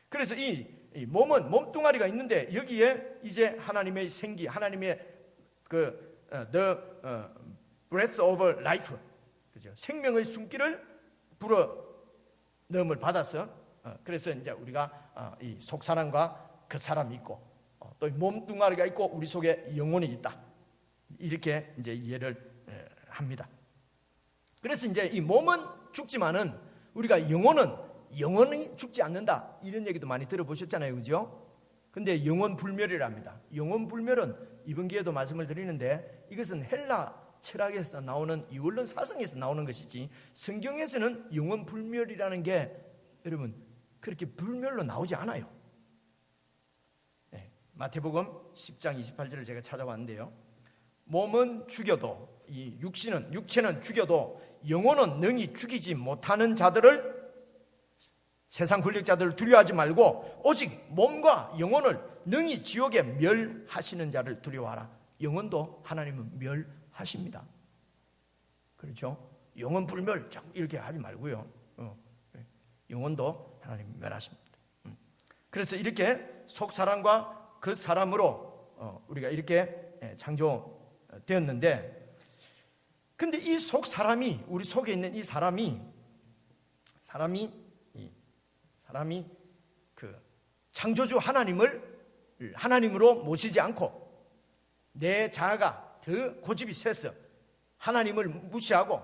그래서 이 몸은 몸뚱아리가 있는데 여기에 이제 하나님의 생기, 하나님의 the breath of life, 그죠? 생명의 숨기를 불어 넣음을 받아서, 그래서 이제 우리가 이 속사람과 그 사람이 있고, 또 몸뚱아리가 있고 우리 속에 영혼이 있다, 이렇게 이제 이해를 합니다. 그래서 이제 이 몸은 죽지만은 우리가 영혼이 죽지 않는다, 이런 얘기도 많이 들어보셨잖아요, 그죠? 근데 영혼 불멸이랍니다. 영혼 불멸은 이번 기회에도 말씀을 드리는데, 이것은 헬라 철학에서 나오는 이원론 사상에서 나오는 것이지 성경에서는 영원 불멸이라는 게 여러분 그렇게 불멸로 나오지 않아요. 네, 마태복음 10장 28절을 제가 찾아봤는데요. 몸은 죽여도 이 육체는 죽여도 영혼은 능히 죽이지 못하는 자들을 세상 권력자들을 두려워하지 말고 오직 몸과 영혼을 능히 지옥에 멸하시는 자를 두려워하라. 영혼도 하나님은 멸하십니다. 그렇죠? 영혼 불멸 이렇게 하지 말고요. 영혼도 하나님 멸하십니다. 그래서 이렇게 속 사람과 그 사람으로 우리가 이렇게 창조되었는데, 근데 이 속 사람이 우리 속에 있는 이 사람이 그 창조주 하나님으로 모시지 않고 내 자아가 더 고집이 세서 하나님을 무시하고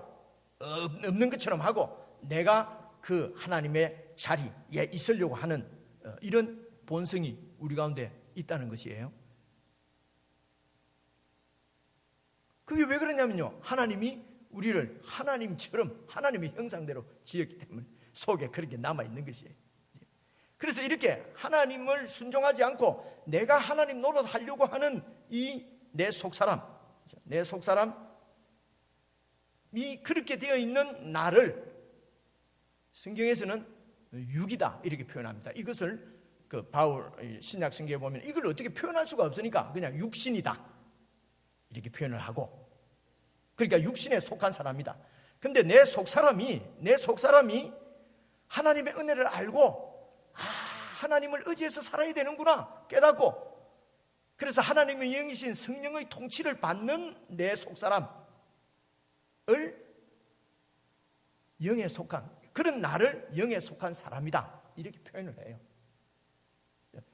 없는 것처럼 하고 내가 그 하나님의 자리에 있으려고 하는 이런 본성이 우리 가운데 있다는 것이에요. 그게 왜 그러냐면요, 하나님이 우리를 하나님처럼 하나님의 형상대로 지었기 때문에 속에 그렇게 남아있는 것이에요. 그래서 이렇게 하나님을 순종하지 않고 내가 하나님 노릇하려고 하는 이 내 속사람이 그렇게 되어 있는 나를 성경에서는 육이다 이렇게 표현합니다. 이것을 그 바울 신약 성경에 보면 이걸 어떻게 표현할 수가 없으니까 그냥 육신이다 이렇게 표현을 하고, 그러니까 육신에 속한 사람이다. 근데 내 속사람이 하나님의 은혜를 알고 하나님을 의지해서 살아야 되는구나 깨닫고, 그래서 하나님의 영이신 성령의 통치를 받는 내 속사람을 영에 속한 그런 나를 영에 속한 사람이다 이렇게 표현을 해요.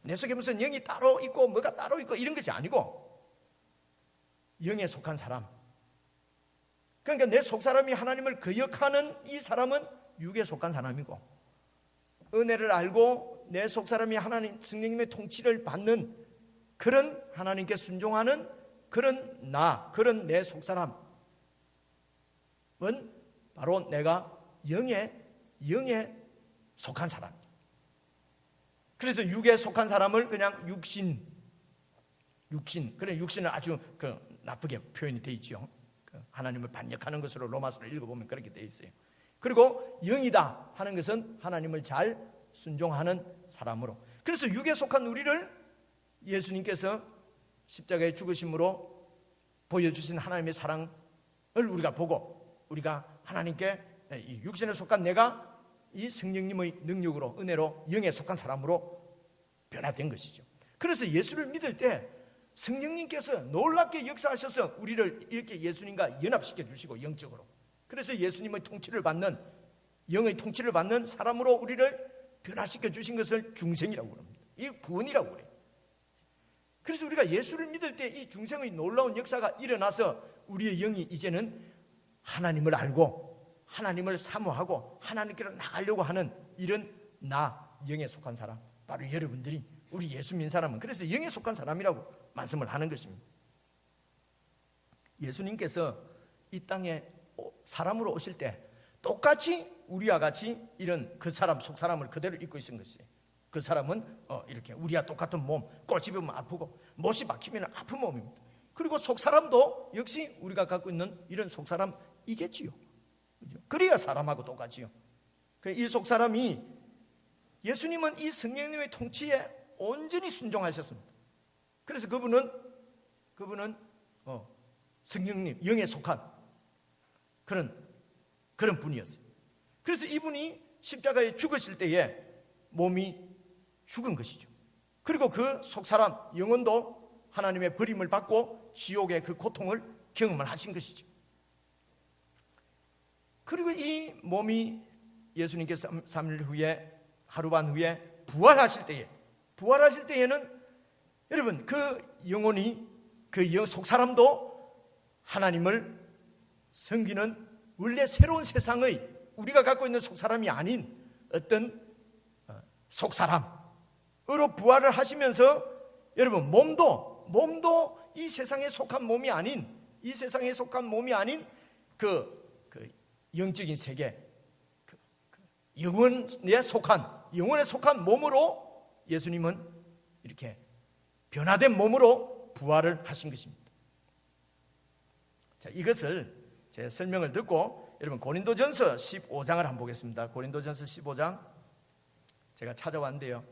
내 속에 무슨 영이 따로 있고 뭐가 따로 있고 이런 것이 아니고 영에 속한 사람. 그러니까 내 속사람이 하나님을 거역하는 이 사람은 육에 속한 사람이고, 은혜를 알고 내 속사람이 하나님 성령님의 통치를 받는 그런 하나님께 순종하는 그런 그런 내 속사람은 바로 내가 영에 속한 사람. 그래서 육에 속한 사람을 그냥 육신, 그래 육신은 아주 나쁘게 표현이 되어 있죠. 하나님을 반역하는 것으로 로마서를 읽어보면 그렇게 되어 있어요. 그리고 영이다 하는 것은 하나님을 잘 순종하는 사람으로. 그래서 육에 속한 우리를 예수님께서 십자가의 죽으심으로 보여주신 하나님의 사랑을 우리가 보고 우리가 하나님께 이 육신에 속한 내가 이 성령님의 능력으로 은혜로 영에 속한 사람으로 변화된 것이죠. 그래서 예수를 믿을 때 성령님께서 놀랍게 역사하셔서 우리를 이렇게 예수님과 연합시켜 주시고 영적으로, 그래서 예수님의 통치를 받는 영의 통치를 받는 사람으로 우리를 변화시켜 주신 것을 중생이라고 합니다. 이 구원이라고 그래요. 그래서 우리가 예수를 믿을 때 이 중생의 놀라운 역사가 일어나서 우리의 영이 이제는 하나님을 알고 하나님을 사모하고 하나님께로 나가려고 하는 이런 영에 속한 사람, 바로 여러분들이 우리 예수 믿는 사람은 그래서 영에 속한 사람이라고 말씀을 하는 것입니다. 예수님께서 이 땅에 사람으로 오실 때 똑같이 우리와 같이 이런 그 사람 속사람을 그대로 입고 있은 것이에요. 그 사람은 이렇게 우리와 똑같은 몸, 꼬집으면 아프고 못이 박히면 아픈 몸입니다. 그리고 속사람도 역시 우리가 갖고 있는 이런 속사람이겠지요. 그래야 사람하고 똑같지요. 이 속사람이 예수님은 이 성령님의 통치에 온전히 순종하셨습니다. 그래서 그분은 성령님 영에 속한 그런 분이었어요. 그래서 이분이 십자가에 죽으실 때에 몸이 죽은 것이죠. 그리고 그 속사람 영혼도 하나님의 버림을 받고 지옥의 그 고통을 경험을 하신 것이죠. 그리고 이 몸이 예수님께서 3일 후에 하루 반 후에 부활하실 때에는 여러분 그 영혼이 그 속사람도 하나님을 섬기는 원래 새로운 세상의 우리가 갖고 있는 속사람이 아닌 어떤 속사람으로 부활을 하시면서 여러분 몸도 이 세상에 속한 몸이 아닌 이 세상에 속한 몸이 아닌 그 영적인 세계, 영원에 속한 몸으로 예수님은 이렇게 변화된 몸으로 부활을 하신 것입니다. 자, 이것을 제 설명을 듣고 여러분 고린도전서 15장을 한번 보겠습니다. 고린도전서 15장 제가 찾아왔는데요,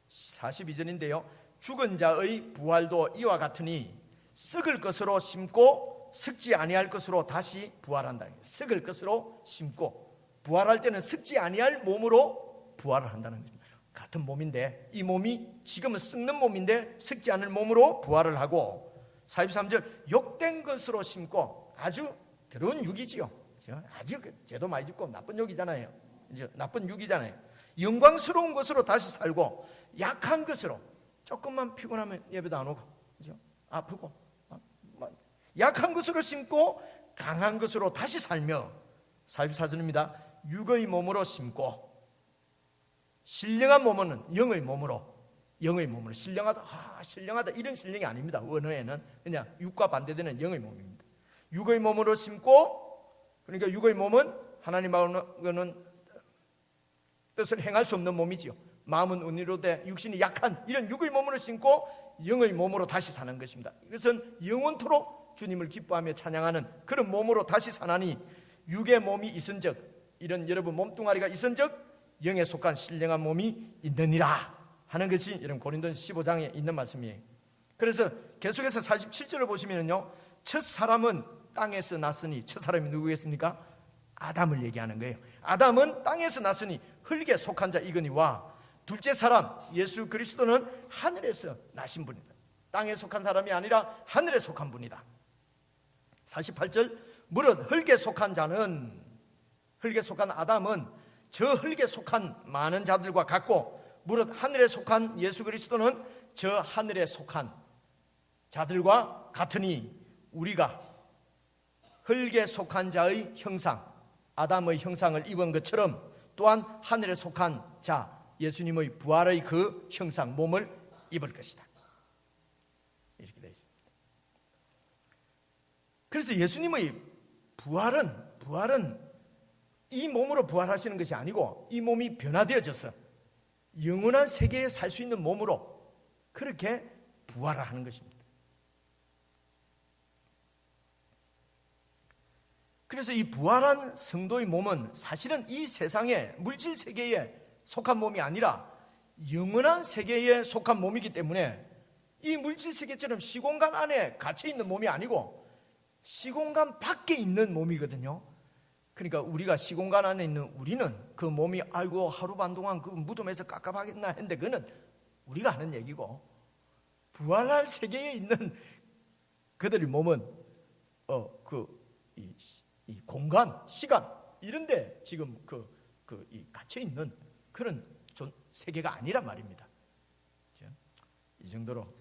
42절인데요. 죽은 자의 부활도 이와 같으니 썩을 것으로 심고 썩지 아니할 것으로 다시 부활한다. 썩을 것으로 심고, 부활할 때는 썩지 아니할 몸으로 부활을 한다는 겁니다. 같은 몸인데, 이 몸이 지금은 썩는 몸인데 썩지 않을 몸으로 부활을 하고, 43절 욕된 것으로 심고, 아주 더러운 육이지요. 아주 죄도 많이 짓고 나쁜 육이잖아요. 나쁜 육이잖아요. 영광스러운 것으로 다시 살고, 약한 것으로, 조금만 피곤하면 예배도 안 오고, 그죠? 아프고, 약한 것으로 심고 강한 것으로 다시 살며, 44절입니다. 육의 몸으로 심고, 신령한 몸은 영의 몸으로 신령하다 이런 신령이 아닙니다. 언어에는 그냥 육과 반대되는 영의 몸입니다. 육의 몸으로 심고, 그러니까 육의 몸은 하나님하고는 뜻을 행할 수 없는 몸이지요. 마음은 은혜로 돼 육신이 약한 이런 육의 몸으로 심고 영의 몸으로 다시 사는 것입니다. 이것은 영원토록 주님을 기뻐하며 찬양하는 그런 몸으로 다시 사나니, 육의 몸이 있은즉, 이런 여러분 몸뚱아리가 있은즉 영에 속한 신령한 몸이 있느니라 하는 것이 여러분 고린도전서 15장에 있는 말씀이에요. 그래서 계속해서 47절을 보시면요, 첫 사람은 땅에서 났으니, 첫 사람이 누구겠습니까? 아담을 얘기하는 거예요. 아담은 땅에서 났으니 흙에 속한 자 이거니와, 둘째 사람 예수 그리스도는 하늘에서 나신 분이다. 땅에 속한 사람이 아니라 하늘에 속한 분이다. 48절, 무릇 흙에 속한 자는, 흙에 속한 아담은 저 흙에 속한 많은 자들과 같고, 무릇 하늘에 속한 예수 그리스도는 저 하늘에 속한 자들과 같으니, 우리가 흙에 속한 자의 형상, 아담의 형상을 입은 것처럼 또한 하늘에 속한 자 예수님의 부활의 그 형상, 몸을 입을 것이다. 이렇게 되어 있습니다. 그래서 예수님의 부활은 이 몸으로 부활하시는 것이 아니고, 이 몸이 변화되어져서 영원한 세계에 살 수 있는 몸으로 그렇게 부활을 하는 것입니다. 그래서 이 부활한 성도의 몸은 사실은 이 세상의 물질 세계에 속한 몸이 아니라 영원한 세계에 속한 몸이기 때문에, 이 물질 세계처럼 시공간 안에 갇혀 있는 몸이 아니고 시공간 밖에 있는 몸이거든요. 그러니까 우리가 시공간 안에 있는 우리는 그 몸이 아이고 하루 반 동안 그 무덤에서 깝깝하겠나 했는데, 그거는 우리가 하는 얘기고, 부활할 세계에 있는 그들의 몸은 이 공간, 시간 이런데 지금 이 갇혀 있는 그런 세계가 아니란 말입니다. 이 정도로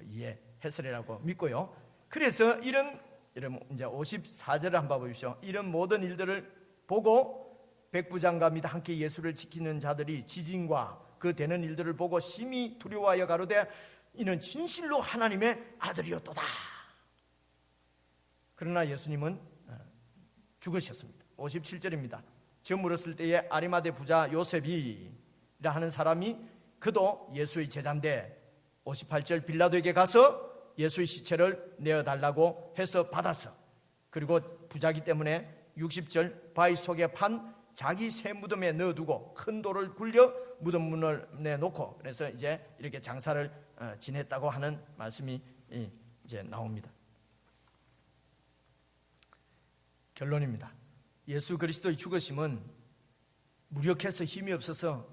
이해했으리라고 믿고요. 그래서 이런 이제 54절을 한번 보십시오. 이런 모든 일들을 보고 백부장과 및 함께 예수를 지키는 자들이 지진과 그 되는 일들을 보고 심히 두려워하여 가로되 이는 진실로 하나님의 아들이었도다. 그러나 예수님은 죽으셨습니다. 57절입니다. 저 물었을 때에 아리마대 부자 요셉이라 하는 사람이, 그도 예수의 제자인데, 58절 빌라도에게 가서 예수의 시체를 내어달라고 해서 받았어. 그리고 부자기 때문에 60절 바위 속에 판 자기 새 무덤에 넣어두고 큰 돌을 굴려 무덤 문을 내놓고, 그래서 이제 이렇게 장사를 지냈다고 하는 말씀이 이제 나옵니다. 결론입니다. 예수 그리스도의 죽으심은 무력해서 힘이 없어서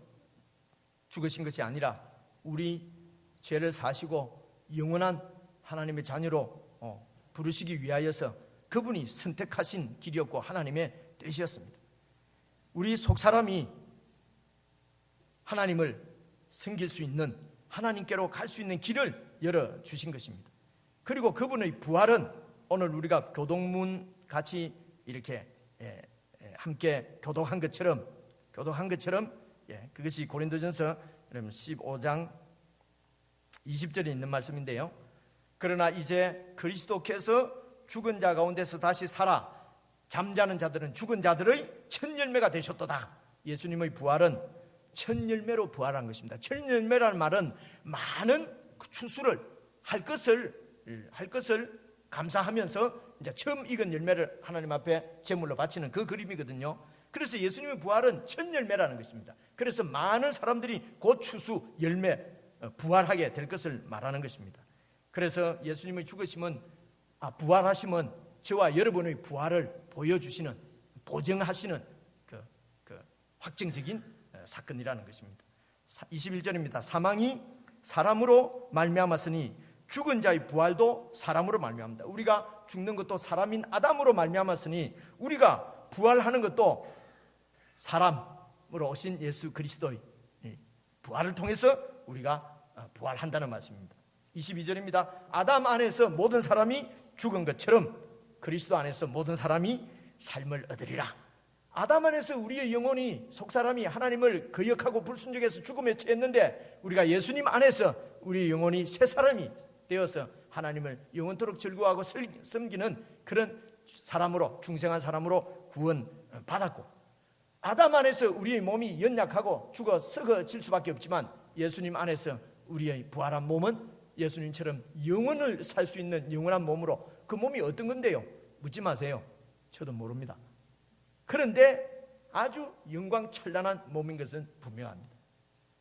죽으신 것이 아니라 우리 죄를 사시고 영원한 하나님의 자녀로 부르시기 위하여서 그분이 선택하신 길이었고 하나님의 뜻이었습니다. 우리 속사람이 하나님을 섬길 수 있는, 하나님께로 갈 수 있는 길을 열어주신 것입니다. 그리고 그분의 부활은 오늘 우리가 교동문 같이 이렇게 함께 교독한 것처럼 그것이 고린도전서 15장 20절에 있는 말씀인데요. 그러나 이제 그리스도께서 죽은 자 가운데서 다시 살아 잠자는 자들은 죽은 자들의 첫 열매가 되셨도다. 예수님의 부활은 첫 열매로 부활한 것입니다. 첫 열매라는 말은 많은 추수를 할 것을 감사하면서 이제 처음 익은 열매를 하나님 앞에 제물로 바치는 그 그림이거든요. 그래서 예수님의 부활은 첫 열매라는 것입니다. 그래서 많은 사람들이 곧 추수, 열매, 부활하게 될 것을 말하는 것입니다. 그래서 예수님의 죽으심은 부활하심은 저와 여러분의 부활을 보여주시는, 보증하시는 그 확정적인 사건이라는 것입니다. 21절입니다. 사망이 사람으로 말미암았으니 죽은 자의 부활도 사람으로 말미암다. 우리가 죽는 것도 사람인 아담으로 말미암았으니 우리가 부활하는 것도 사람으로 오신 예수 그리스도의 부활을 통해서 우리가 부활한다는 말씀입니다. 22절입니다. 아담 안에서 모든 사람이 죽은 것처럼 그리스도 안에서 모든 사람이 삶을 얻으리라. 아담 안에서 우리의 영혼이 속사람이 하나님을 거역하고 불순종해서 죽음에 처했는데 우리가 예수님 안에서 우리의 영혼이 새 사람이 되어서 하나님을 영원토록 즐거워하고 섬기는 그런 사람으로, 중생한 사람으로 구원받았고, 아담 안에서 우리의 몸이 연약하고 죽어 썩어질 수밖에 없지만 예수님 안에서 우리의 부활한 몸은 예수님처럼 영원을 살 수 있는 영원한 몸으로, 그 몸이 어떤 건데요? 묻지 마세요. 저도 모릅니다. 그런데 아주 영광찬란한 몸인 것은 분명합니다.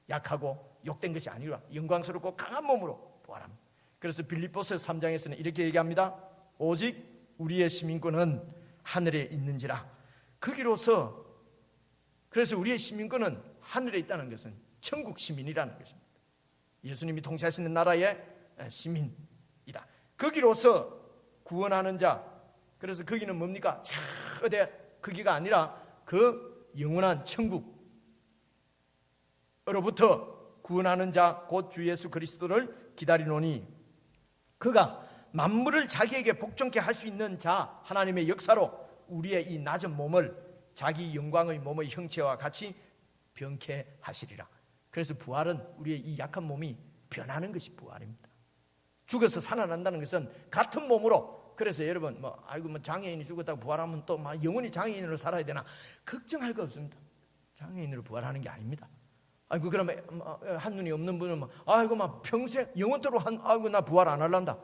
약하고 욕된 것이 아니라 영광스럽고 강한 몸으로 부활합니다. 그래서 빌립보서 3장에서는 이렇게 얘기합니다. 오직 우리의 시민권은 하늘에 있는지라. 거기로서, 그래서 우리의 시민권은 하늘에 있다는 것은 천국 시민이라는 것입니다. 예수님이 통치하시는 나라의 시민이다. 거기로서 구원하는 자, 그래서 거기는 뭡니까? 어디 거기가 아니라 그 영원한 천국으로부터 구원하는 자 곧 주 예수 그리스도를 기다리노니 그가 만물을 자기에게 복종케 할 수 있는 자, 하나님의 역사로 우리의 이 낮은 몸을 자기 영광의 몸의 형체와 같이 변케 하시리라. 그래서 부활은 우리의 이 약한 몸이 변하는 것이 부활입니다. 죽어서 살아난다는 것은 같은 몸으로. 그래서 여러분 장애인이 죽었다고 부활하면 또 영원히 장애인으로 살아야 되나 걱정할 거 없습니다. 장애인으로 부활하는 게 아닙니다. 그러면 한눈이 없는 분은 평생 영원토록 나 부활 안 할란다,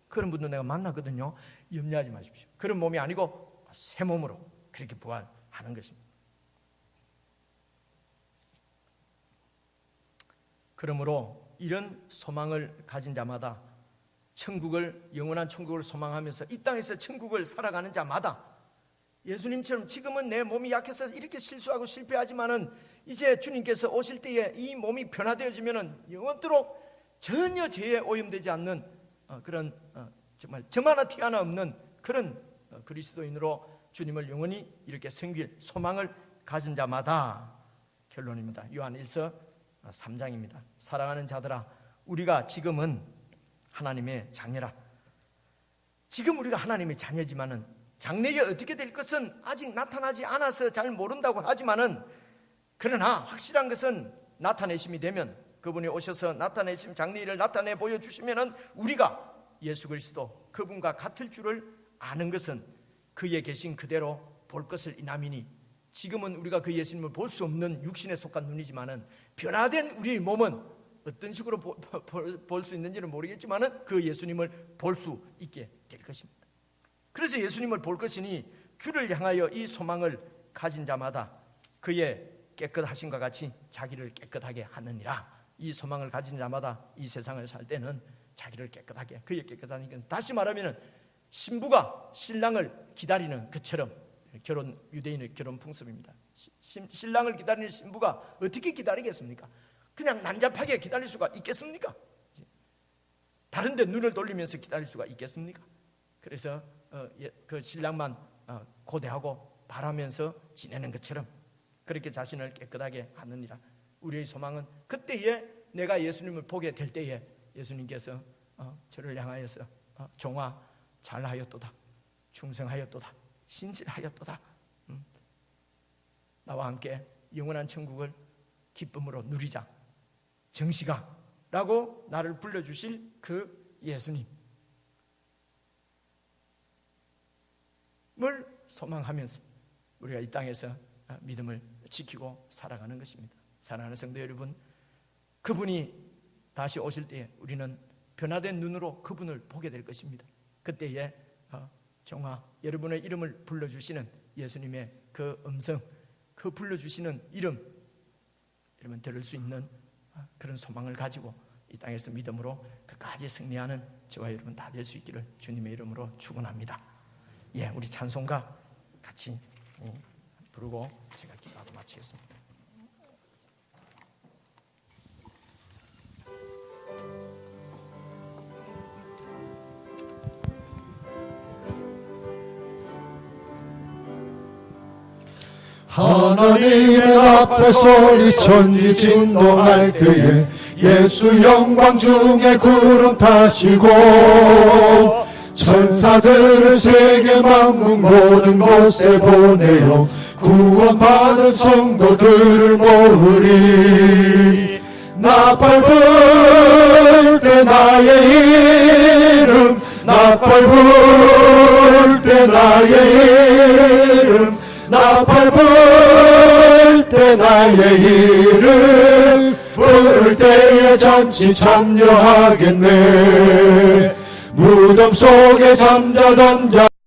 그런 분도 내가 만나거든요. 염려하지 마십시오. 그런 몸이 아니고 새 몸으로 그렇게 부활하는 것입니다. 그러므로 이런 소망을 가진 자마다, 영원한 천국을 소망하면서 이 땅에서 천국을 살아가는 자마다, 예수님처럼 지금은 내 몸이 약해서 이렇게 실수하고 실패하지만은 이제 주님께서 오실 때에 이 몸이 변화되어지면은 영원토록 전혀 죄에 오염되지 않는 그런 정말 점 하나 티 하나 없는 그런 그리스도인으로 주님을 영원히 이렇게 섬길 소망을 가진 자마다, 결론입니다. 요한 1서 3장입니다. 사랑하는 자들아, 우리가 지금은 하나님의 자녀라. 지금 우리가 하나님의 자녀지만은 장래에 어떻게 될 것은 아직 나타나지 않아서 잘 모른다고 하지만은, 그러나 확실한 것은 나타내심이 되면, 그분이 오셔서 나타내심 장래일을 나타내 보여주시면은 우리가 예수 그리스도 그분과 같을 줄을 아는 것은 그에 계신 그대로 볼 것을 인함이니, 지금은 우리가 그 예수님을 볼 수 없는 육신에 속한 눈이지만은 변화된 우리의 몸은 어떤 식으로 볼 수 있는지는 모르겠지만은 그 예수님을 볼 수 있게 될 것입니다. 그래서 예수님을 볼 것이니 주를 향하여 이 소망을 가진 자마다 그의 깨끗하심과 같이 자기를 깨끗하게 하느니라. 이 소망을 가진 자마다 이 세상을 살 때는 자기를 깨끗하게, 그의 깨끗하니까, 다시 말하면 신부가 신랑을 기다리는 것처럼, 유대인의 결혼 풍습입니다. 신랑을 기다리는 신부가 어떻게 기다리겠습니까? 그냥 난잡하게 기다릴 수가 있겠습니까? 다른 데 눈을 돌리면서 기다릴 수가 있겠습니까? 그래서 그 신랑만 고대하고 바라면서 지내는 것처럼 그렇게 자신을 깨끗하게 하느니라. 우리의 소망은 그때에 내가 예수님을 보게 될 때에 예수님께서 저를 향하여서 종아 잘하였도다, 충성하였도다, 신실하였도다, 나와 함께 영원한 천국을 기쁨으로 누리자, 정식아 라고 나를 불러주실 그 예수님, 소망하면서 우리가 이 땅에서 믿음을 지키고 살아가는 것입니다. 사랑하는 성도 여러분, 그분이 다시 오실 때에 우리는 변화된 눈으로 그분을 보게 될 것입니다. 그때에 정화, 여러분의 이름을 불러주시는 예수님의 그 음성, 그 불러주시는 이름, 여러분 들을 수 있는 그런 소망을 가지고 이 땅에서 믿음으로 끝까지 승리하는 저와 여러분 다 될 수 있기를 주님의 이름으로 축원합니다. 우리 찬송가 같이 부르고 제가 기도하고 마치겠습니다. 하나님의 나팔 소리 천지 진동할 때에 예수 영광 중에 구름 타시고 천사들을 세계 만국 모든 곳에 보내어 구원받은 성도들을 모으리. 나팔 불 때 나의 이름, 나팔 불 때 나의 이름, 나팔 불 때 나의 이름 부를 때에 잔치 참여하겠네. 무덤 속에 잠자던 자